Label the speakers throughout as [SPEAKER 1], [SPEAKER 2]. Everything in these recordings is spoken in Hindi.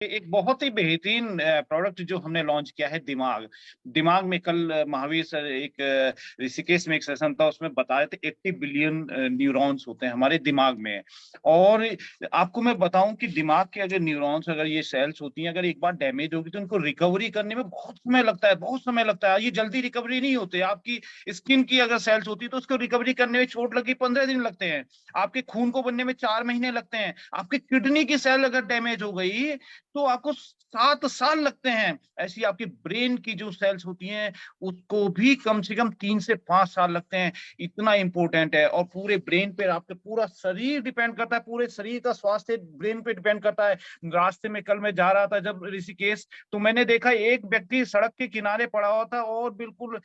[SPEAKER 1] एक बहुत ही बेहतरीन प्रोडक्ट जो हमने लॉन्च किया है, दिमाग। दिमाग में कल महावीर सर एक ऋषिकेश में एक सेशन था, उसमें बताए थे 80 बिलियन न्यूरॉन्स होते हैं हमारे दिमाग में। और आपको मैं बताऊं कि दिमाग के अगर न्यूरॉन्स, अगर ये सेल्स होती हैं, अगर एक बार डैमेज होगी तो उनको रिकवरी करने में बहुत समय लगता है, बहुत समय लगता है। ये जल्दी रिकवरी नहीं होते। आपकी स्किन की अगर सेल्स होती है तो उसको रिकवरी करने में चोट लगी 15 दिन लगते हैं। आपके खून को बनने में 4 महीने लगते हैं। आपकी किडनी की सेल अगर डैमेज हो गई तो आपको 7 साल लगते हैं। ऐसी आपकी ब्रेन की जो सेल्स होती हैं उसको भी कम से कम 3 से 5 साल लगते हैं। इतना इंपॉर्टेंट है। और पूरे ब्रेन पे आपके पूरा शरीर डिपेंड करता है, पूरे शरीर का स्वास्थ्य ब्रेन पे डिपेंड करता है। रास्ते में कल मैं जा रहा था जब ऋषिकेश, तो मैंने देखा एक व्यक्ति सड़क के किनारे पड़ा हुआ था और बिल्कुल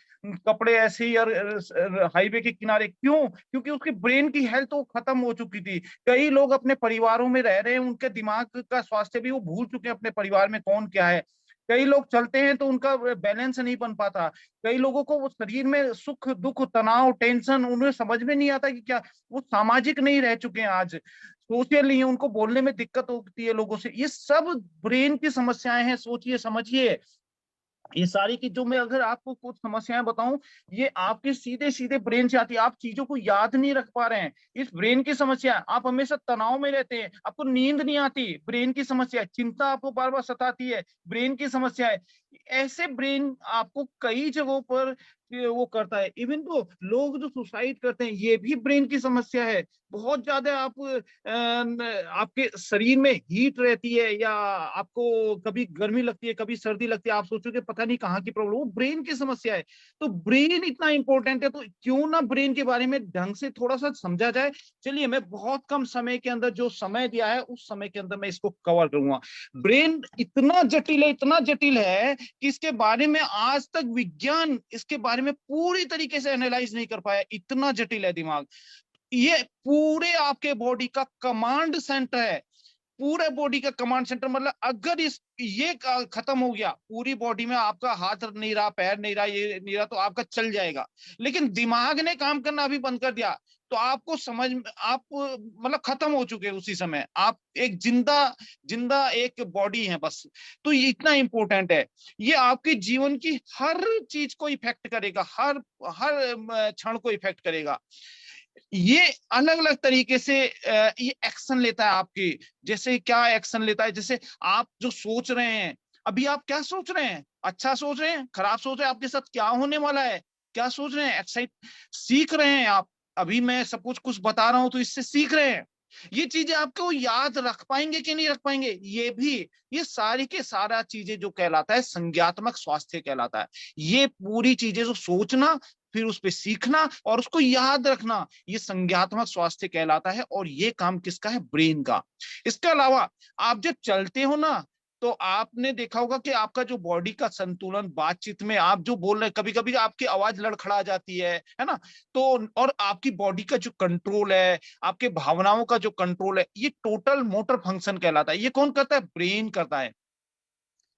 [SPEAKER 1] कपड़े ऐसे ही, और हाईवे के किनारे। क्यों? क्योंकि उसकी ब्रेन की हेल्थ तो खत्म हो चुकी थी। कई लोग अपने परिवारों में रह रहे हैं, उनके दिमाग का स्वास्थ्य भी वो भूल चुके हैं, अपने परिवार में कौन क्या है। कई लोग चलते हैं तो उनका बैलेंस नहीं बन पाता। कई लोगों को वो शरीर में सुख दुख तनाव टेंशन, उन्हें समझ में नहीं आता कि क्या, वो सामाजिक नहीं रह चुके हैं आज, सोशल नहीं है, उनको बोलने में दिक्कत होती है लोगों से। ये सब ब्रेन की समस्याएं हैं। सोचिए समझिए, ये सारी की जो मैं अगर आपको कुछ समस्याएं बताऊं, ये आपके सीधे सीधे ब्रेन से आती है। आप चीजों को याद नहीं रख पा रहे हैं, इस ब्रेन की समस्या। आप हमेशा तनाव में रहते हैं, आपको नींद नहीं आती, ब्रेन की समस्या है। चिंता आपको बार बार सताती है, ब्रेन की समस्या है। ऐसे ब्रेन आपको कई जगहों पर ये वो करता है। इवन तो लोग जो सुसाइड करते हैं, ये भी ब्रेन की समस्या है। बहुत ज्यादा आप आपके शरीर में हीट रहती है, या आपको कभी गर्मी लगती है, कभी सर्दी लगती है, आप सोचोगे पता नहीं कहाँ की प्रॉब्लम, वो ब्रेन की समस्या है। तो ब्रेन इतना इंपॉर्टेंट है, तो क्यों ना ब्रेन के बारे में ढंग से थोड़ा सा समझा जाए। चलिए, मैं बहुत कम समय के अंदर, जो समय दिया है उस समय के अंदर मैं इसको कवर करूंगा। ब्रेन इतना जटिल है, इतना जटिल है कि इसके बारे में आज तक विज्ञान इसके बारे में पूरी तरीके से एनालाइज नहीं कर पाया। इतना जटिल है दिमाग। ये पूरे आपके बॉडी का कमांड सेंटर है। पूरे बॉडी का कमांड सेंटर, मतलब अगर इस ये खत्म हो गया, पूरी बॉडी में आपका हाथ नहीं रहा, पैर नहीं रहा, ये नहीं रहा, तो आपका चल जाएगा। लेकिन दिमाग ने काम करना अभी बंद कर दिया तो आपको समझ, आप मतलब खत्म हो चुके हैं उसी समय। आप एक जिंदा जिंदा एक बॉडी है बस। तो ये इतना इंपॉर्टेंट है। ये आपके जीवन की हर चीज को इफेक्ट करेगा, हर हर क्षण को इफेक्ट करेगा। ये अलग अलग तरीके से ये एक्शन लेता है आपके। जैसे क्या एक्शन लेता है? जैसे आप जो सोच रहे हैं, अभी आप क्या सोच रहे हैं? अच्छा सोच रहे हैं, खराब सोच रहे हैं, आपके साथ क्या होने वाला है, क्या सोच रहे हैं? एक्साइट सीख रहे हैं आप। अभी मैं सब कुछ कुछ बता रहा हूं तो इससे सीख रहे हैं। ये चीजें आपको याद रख पाएंगे कि नहीं रख पाएंगे, ये भी, ये सारी के सारा चीजें जो कहलाता है संज्ञात्मक स्वास्थ्य कहलाता है। ये पूरी चीजें जो सोचना, फिर उस पर सीखना और उसको याद रखना, ये संज्ञात्मक स्वास्थ्य कहलाता है। और ये काम किसका है? ब्रेन का। इसके अलावा आप जब चलते हो ना, तो आपने देखा होगा कि आपका जो बॉडी का संतुलन, बातचीत में आप जो बोल रहे हैं, कभी कभी आपकी आवाज लड़खड़ा जाती है ना। तो और आपकी बॉडी का जो कंट्रोल है, आपके भावनाओं का जो कंट्रोल है, ये टोटल मोटर फंक्शन कहलाता है। ये कौन करता है? ब्रेन करता है।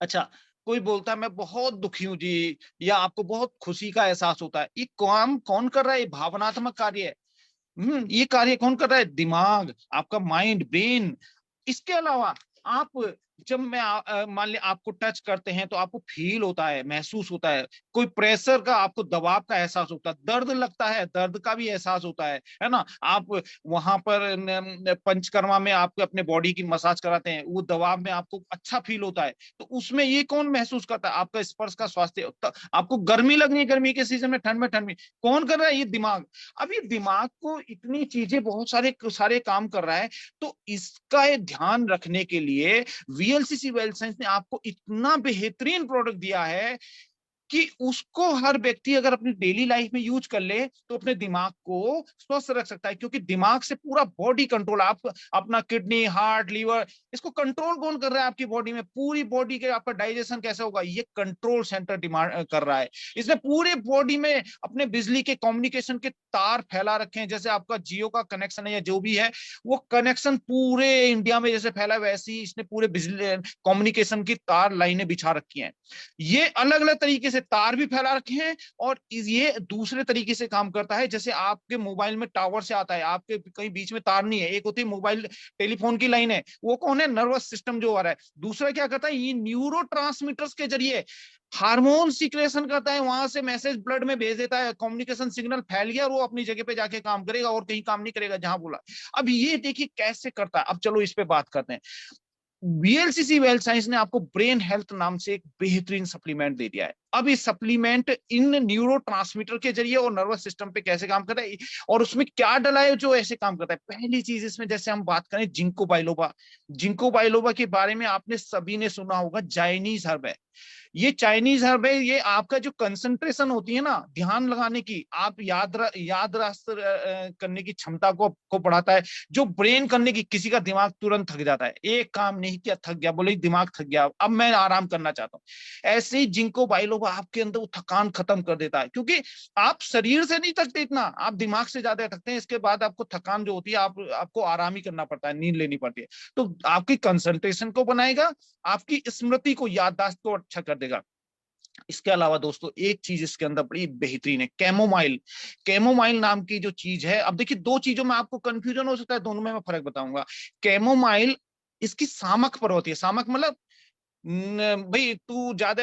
[SPEAKER 1] अच्छा, कोई बोलता है मैं बहुत दुखी हूं जी, या आपको बहुत खुशी का एहसास होता है, ये काम कौन कर रहा है? ये भावनात्मक कार्य है। ये कार्य कौन कर रहा है? दिमाग, आपका माइंड, ब्रेन। इसके अलावा आप, जब मैं मान लिया आपको टच करते हैं तो आपको फील होता है, महसूस होता है। कोई प्रेशर का, आपको दबाव का एहसास होता है, दर्द लगता है, दर्द का भी एहसास होता है ना। आप वहां पर पंचकर्मा में आप अपने बॉडी की मसाज कराते हैं, वो दबाव में आपको अच्छा फील होता है। तो उसमें ये कौन महसूस करता है? आपका स्पर्श का स्वास्थ्य। आपको गर्मी लगनी है, गर्मी के सीजन में, ठंड में ठंड में, कौन कर रहा है? ये दिमाग। अब ये दिमाग को इतनी चीजें, बहुत सारे सारे काम कर रहा है। तो इसका ध्यान रखने के लिए वीएलसीसी वेल्थ साइंस ने आपको इतना बेहतरीन प्रोडक्ट दिया है कि उसको हर व्यक्ति अगर अपनी डेली लाइफ में यूज कर ले तो अपने दिमाग को स्वस्थ रख सकता है। क्योंकि दिमाग से पूरा बॉडी कंट्रोल, आप अपना किडनी, हार्ट, लीवर, इसको कंट्रोल कौन कर रहा है? आपकी बॉडी में, पूरी बॉडी के आपका डाइजेशन कैसे होगा, ये कंट्रोल सेंटर डिमांड कर रहा है। इसने पूरे बॉडी में अपने बिजली के कम्युनिकेशन के तार फैला रखे हैं। जैसे आपका जियो का कनेक्शन है या जो भी है, वो कनेक्शन पूरे इंडिया में जैसे फैला, वैसे ही इसने पूरे बिजली कम्युनिकेशन की तार लाइनें बिछा रखी हैं। ये अलग अलग तरीके से से तार भी फैला रखे हैं, और ये दूसरे तरीके से काम करता है। जैसे आपके मोबाइल में टावर से आता है, आपके कहीं बीच में तार नहीं है, एक होती है मोबाइल टेलीफोन की लाइन है, वो कौन है, नर्वस सिस्टम जो आ रहा है। दूसरा क्या करता है, ये न्यूरो के जरिए हार्मोन सीक्रेशन करता है, वहां से मैसेज ब्लड में भेज देता है, कम्युनिकेशन सिग्नल फैल गया और वो अपनी जगह पे जाके काम करेगा, और कहीं काम नहीं करेगा जहां बोला। अब ये देखिए कैसे करता है। अब चलो इस पे बात करते हैं। वीएलसीसी वेल्थ साइंस ने आपको ब्रेन हेल्थ नाम से एक बेहतरीन सप्लीमेंट दे दिया है। अब ये सप्लीमेंट इन न्यूरो के जरिए और नर्वस सिस्टम पे कैसे काम करता है, और उसमें क्या डला है जो ऐसे काम करता है। पहली चीज इसमें, जैसे हम बात करें जिंको बाइलोबा, जिंको बाइलोबा के बारे में आपने सभी ने सुना होगा, चाइनीज हर्ब है। ये चाइनीज हर्ब है, ये आपका जो कंसंट्रेशन होती है ना, ध्यान लगाने की, आप करने की क्षमता को बढ़ाता है। जो ब्रेन करने की, किसी का दिमाग तुरंत थक जाता है, एक काम नहीं किया थक गया, बोले दिमाग थक गया, अब मैं आराम करना चाहता हूँ। ऐसे ही जिंको बाइलोबा आपके अंदर वो थकान खत्म कर देता है, क्योंकि आप शरीर से नहीं थकते इतना, आप दिमाग से ज्यादा थकते हैं। इसके बाद आपको थकान जो होती है, आपको आराम ही करना पड़ता है, नींद लेनी पड़ती है। तो आपकी कंसंट्रेशन को बनाएगा, आपकी स्मृति को, याददाश्त को अच्छा कर देगा। इसके अलावा दोस्तों एक चीज इसके अंदर बड़ी बेहतरीन है, कैमोमाइल। कैमोमाइल नाम की जो चीज है, अब देखिए दो चीजों में आपको कंफ्यूजन हो सकता है, दोनों में मैं फर्क बताऊंगा। कैमोमाइल इसकी सामक पर होती है, सामक मतलब भाई तू ज्यादा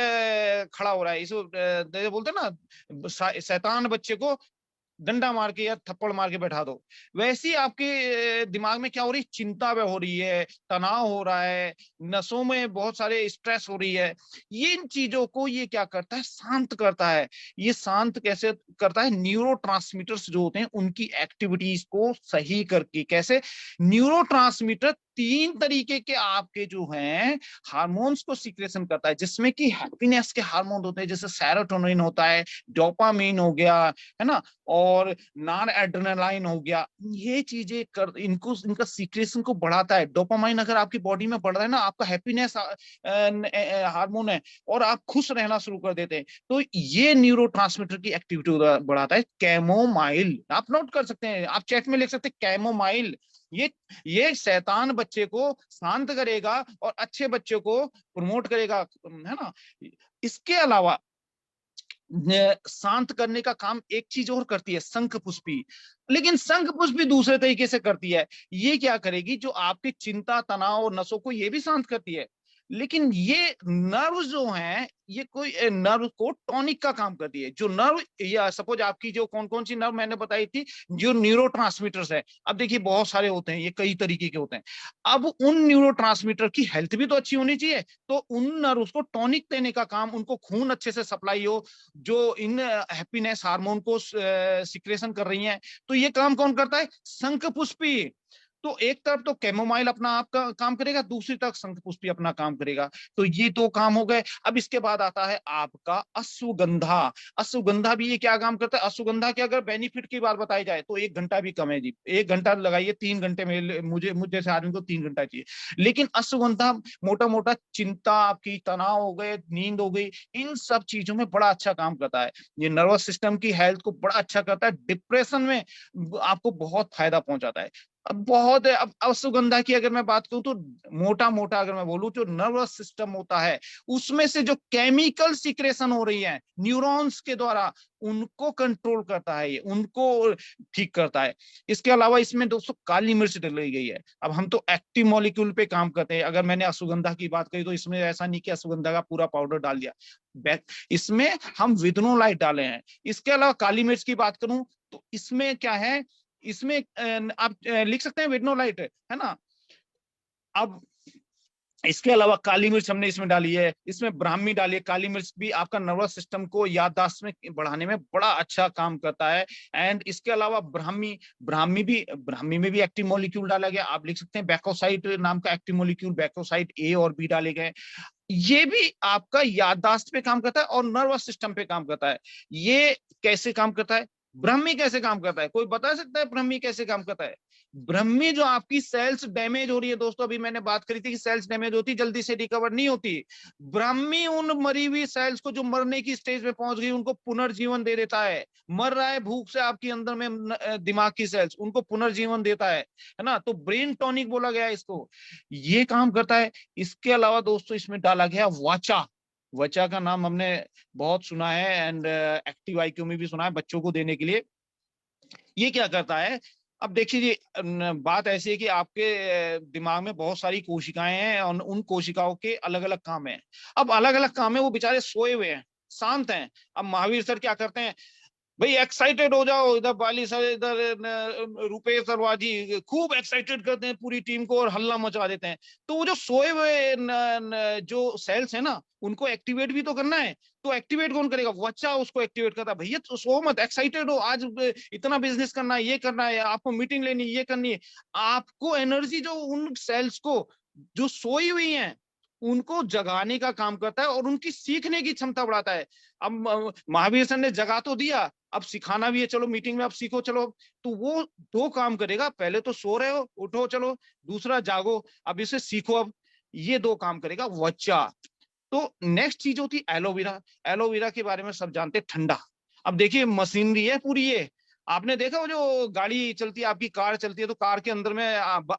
[SPEAKER 1] खड़ा हो रहा है, इसको बोलते हैं ना, शैतान बच्चे को डंडा मार के या थप्पड़ मार के बैठा दो। वैसे ही आपके दिमाग में क्या हो रही है, चिंता हो रही है, तनाव हो रहा है, नसों में बहुत सारे स्ट्रेस हो रही है। ये इन चीजों को ये क्या करता है, शांत करता है। ये शांत कैसे करता है, न्यूरो जो होते हैं उनकी एक्टिविटीज को सही करके। कैसे, न्यूरो तीन तरीके के आपके जो हैं हार्मोन्स को सीक्रेशन करता है, जिसमें कि हैप्पीनेस के हार्मोन होते हैं, जैसे सेरोटोनिन होता है, डोपामीन हो गया, है ना, और नॉन एड्रेनालाइन हो गया। ये चीजें कर इनको इनका सीक्रेशन को बढ़ाता है। डोपामाइन अगर आपकी बॉडी में बढ़ रहा है ना, आपका हैप्पीनेस हार्मोन है, और आप खुश रहना शुरू कर देते हैं, तो ये न्यूरो की एक्टिविटी बढ़ाता है। कैमोमाइल आप नोट कर सकते हैं, आप चैट में लिख सकते हैं कैमोमाइल। ये ये शैतान बच्चे को शांत करेगा और अच्छे बच्चे को प्रमोट करेगा, है ना। इसके अलावा शांत करने का काम एक चीज और करती है, शंख पुष्पी। लेकिन शंख पुष्पी दूसरे तरीके से करती है। ये क्या करेगी, जो आपकी चिंता, तनाव और नसों को ये भी शांत करती है, लेकिन ये नर्व जो हैं, ये कोई नर्व को टॉनिक का काम करती है। जो नर्व, या सपोज आपकी जो कौन कौन सी नर्व मैंने बताई थी, जो न्यूरो है, अब देखिए बहुत सारे होते हैं, ये कई तरीके के होते हैं। अब उन न्यूरो की हेल्थ भी तो अच्छी होनी चाहिए, तो उन नर्व को टॉनिक देने का काम, उनको खून अच्छे से सप्लाई हो, जो इन हैप्पीनेस हार्मोन को सिक्रेशन कर रही हैं, तो ये काम कौन करता है, शंख पुष्पी। तो एक तरफ तो कैमोमाइल अपना आपका काम करेगा, दूसरी तरफ शंखपुष्पी अपना काम करेगा। तो ये दो काम हो गए। अब इसके बाद आता है आपका अश्वगंधा। अश्वगंधा भी ये क्या काम करता है, अश्वगंधा के अगर बेनिफिट की बात बताई जाए तो 1 घंटा भी कम है जी, 1 घंटा लगाइए, 3 घंटे में मुझे जैसे आदमी को 3 घंटा चाहिए। लेकिन अश्वगंधा मोटा मोटा चिंता, आपकी तनाव हो गए, नींद हो गई, इन सब चीजों में बड़ा अच्छा काम करता है। ये नर्वस सिस्टम की हेल्थ को बड़ा अच्छा करता है, डिप्रेशन में आपको बहुत फायदा पहुंचाता है। अब बहुत है। अब अश्वगंधा की अगर मैं बात करूं तो मोटा मोटा अगर मैं बोलूं, जो नर्वस सिस्टम होता है उसमें से जो केमिकल सिक्रेशन हो रही है न्यूरॉन्स के द्वारा, उनको कंट्रोल करता है, ये उनको ठीक करता है। इसके अलावा इसमें दोस्तों काली मिर्च डाली गई है। अब हम तो एक्टिव मॉलिक्यूल पे काम करते हैं, अगर मैंने अश्वगंधा की बात करी तो इसमें ऐसा नहीं कि अश्वगंधा का पूरा पाउडर डाल दिया, इसमें हम विदनोलाइट डाले हैं। इसके अलावा काली मिर्च की बात करूं तो इसमें क्या है, इसमें आप लिख सकते हैं विडनोलाइट, है ना। अब इसके अलावा काली मिर्च हमने इसमें डाली है, इसमें ब्राह्मी डाली है। काली मिर्च भी आपका नर्वस सिस्टम को याददाश्त में बढ़ाने में बड़ा अच्छा काम करता है। एंड इसके अलावा ब्राह्मी में भी एक्टिव मॉलिक्यूल डाला गया, आप लिख सकते हैं बैकोसाइट नाम का एक्टिव मॉलिक्यूल, बैकोसाइट ए और बी डाले गए। ये भी आपका याददाश्त पे काम करता है और नर्वस सिस्टम पे काम करता है। ये कैसे काम करता है, ब्रह्मी कैसे काम करता है, कोई बता सकता है ब्रह्मी कैसे काम करता है। ब्रह्मी जो आपकी सेल्स डैमेज हो रही है दोस्तों, अभी मैंने बात करी थी कि सेल्स डैमेज होती जल्दी से रिकवर नहीं होती। ब्रह्मी उन मरी हुई सेल्स को जो मरने की स्टेज पे पहुंच गई, उनको पुनर्जीवन दे देता है। मर रहा है भूख से आपके अंदर में दिमाग की सेल्स, उनको पुनर्जीवन देता है ना। तो ब्रेन टॉनिक बोला गया है इसको, ये काम करता है। इसके अलावा दोस्तों इसमें डाला गया वाचा। वचा का नाम हमने बहुत सुना है, एंड एक्टिव आईक्यू में भी सुना है बच्चों को देने के लिए। ये क्या करता है, अब देखिए जी, बात ऐसी है कि आपके दिमाग में बहुत सारी कोशिकाएं हैं और उन कोशिकाओं के अलग अलग काम है। अब अलग अलग काम है, वो बेचारे सोए हुए हैं, शांत हैं। अब महावीर सर क्या करते हैं, भाई एक्साइटेड हो जाओ, इधर बाली सर, इधर रुपेश सरवाजी खूब एक्साइटेड करते हैं पूरी टीम को और हल्ला मचा देते हैं। तो वो जो सोए हुए जो सेल्स है ना, उनको एक्टिवेट भी तो करना है। तो एक्टिवेट कौन करेगा, बच्चा उसको एक्टिवेट करता है। भैया तो सो मत, एक्साइटेड हो, आज इतना बिजनेस करना है, ये करना है, आपको मीटिंग लेनी है, ये करनी है। आपको एनर्जी जो उन सेल्स को जो सोई हुई है उनको जगाने का काम करता है और उनकी सीखने की क्षमता बढ़ाता है। अब महावीर सर ने जगा तो दिया, अब सिखाना भी है, चलो मीटिंग में अब सीखो चलो। तो वो दो काम करेगा, पहले तो सो रहे हो, उठो चलो, दूसरा जागो, अब इसे सीखो। अब ये दो काम करेगा वच्चा। तो नेक्स्ट चीज होती है एलोवेरा। एलोवेरा के बारे में सब जानते हैं, ठंडा। अब देखिए मशीनरी है पूरी ये, आपने देखा वो जो गाड़ी चलती है, आपकी कार चलती है, तो कार के अंदर में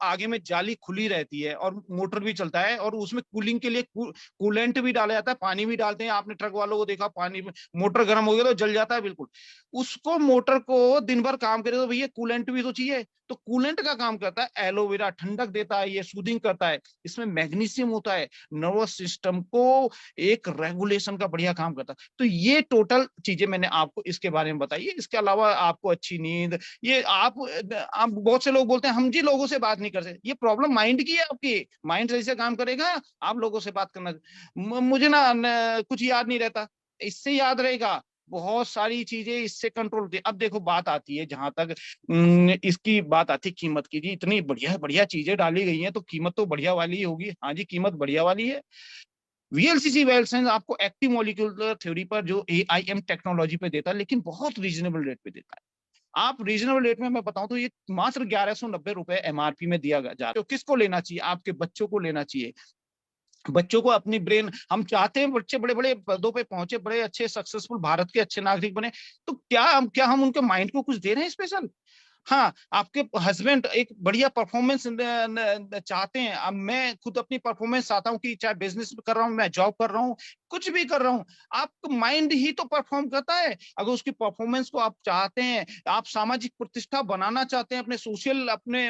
[SPEAKER 1] आगे में जाली खुली रहती है और मोटर भी चलता है और उसमें कूलिंग के लिए कूलेंट भी डाला जाता है, पानी भी डालते हैं। आपने ट्रक वालों को देखा, पानी में मोटर गर्म हो गया तो जल जाता है बिल्कुल। उसको मोटर को दिन भर काम करे तो भैया कूलेंट भी तो चाहिए। तो कूलेंट का काम करता है एलोवेरा, ठंडक देता है, ये सूदिंग करता है। इसमें मैग्नीशियम होता है, नर्वस सिस्टम को एक रेगुलेशन का बढ़िया काम करता है। तो ये टोटल चीजें मैंने आपको इसके बारे में बताई है। इसके अलावा आपको अच्छी नींद, ये आप बहुत से लोग बोलते हैं हम जी लोगों से बात नहीं कर सकते, ये प्रॉब्लम माइंड की है। आपकी माइंड सही से काम करेगा, आप लोगों से बात करना। मुझे कुछ याद नहीं रहता, इससे याद रहेगा। बहुत सारी चीजें इससे कंट्रोल होती है। अब देखो बात आती है, जहां तक इसकी बात आती है कीमत की, जी इतनी बढ़िया बढ़िया चीजें डाली गई हैं तो कीमत तो बढ़िया वाली ही होगी। हाँ जी, कीमत बढ़िया वाली है। वीएलसीसी वेल साइंस आपको एक्टिव मॉलिक्यूलर थ्योरी पर जो एआईएम टेक्नोलॉजी पे देता है, लेकिन बहुत रीजनेबल रेट पे देता है। आप रीजनेबल रेट में मैं बताऊं तो ये मात्र 1190 रुपए एमआरपी में दिया जा रहा है। तो किसको लेना चाहिए, आपके बच्चों को लेना चाहिए। बच्चों को अपनी ब्रेन, हम चाहते हैं बच्चे बड़े बड़े पदों पे पहुंचे, बड़े अच्छे सक्सेसफुल भारत के अच्छे नागरिक बने। तो क्या हम उनके माइंड को कुछ दे रहे हैं स्पेशल। हाँ, आपके हस्बैंड एक बढ़िया परफॉर्मेंस चाहते हैं। अब मैं खुद अपनी परफॉर्मेंस चाहता हूँ कि चाहे बिजनेस कर रहा हूँ, मैं जॉब कर रहा हूँ, कुछ भी कर रहा हूँ, आपका माइंड ही तो परफॉर्म करता है। अगर उसकी परफॉर्मेंस को आप चाहते हैं, आप सामाजिक प्रतिष्ठा बनाना चाहते हैं अपने सोशल, अपने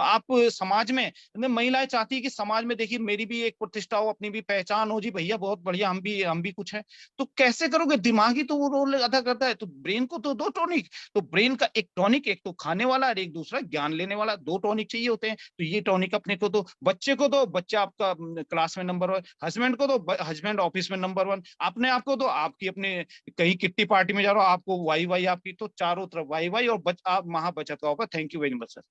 [SPEAKER 1] आप समाज में, महिलाएं चाहती है कि समाज में देखिए मेरी भी एक प्रतिष्ठा हो, अपनी भी पहचान हो, जी भैया बहुत बढ़िया, हम भी कुछ है। तो कैसे करोगे, दिमाग ही तो वो रोल अदा करता है। तो ब्रेन को तो दो टॉनिक, तो ब्रेन का एक टॉनिक, एक तो खाने वाला और एक दूसरा ज्ञान लेने वाला, दो टॉनिक चाहिए होते हैं। तो ये टॉनिक अपने को तो बच्चे को दो, बच्चा आपका क्लास में नंबर 1, हस्बैंड को दो, हस्बैंड ऑफिस में नंबर 1, अपने आप को दो, आपकी अपने कहीं किट्टी पार्टी में जा रहा हो आपको वाई वाई आपकी, तो चारों तरफ वाई वाई और आप महा बचत का होगा। Thank you very much sir.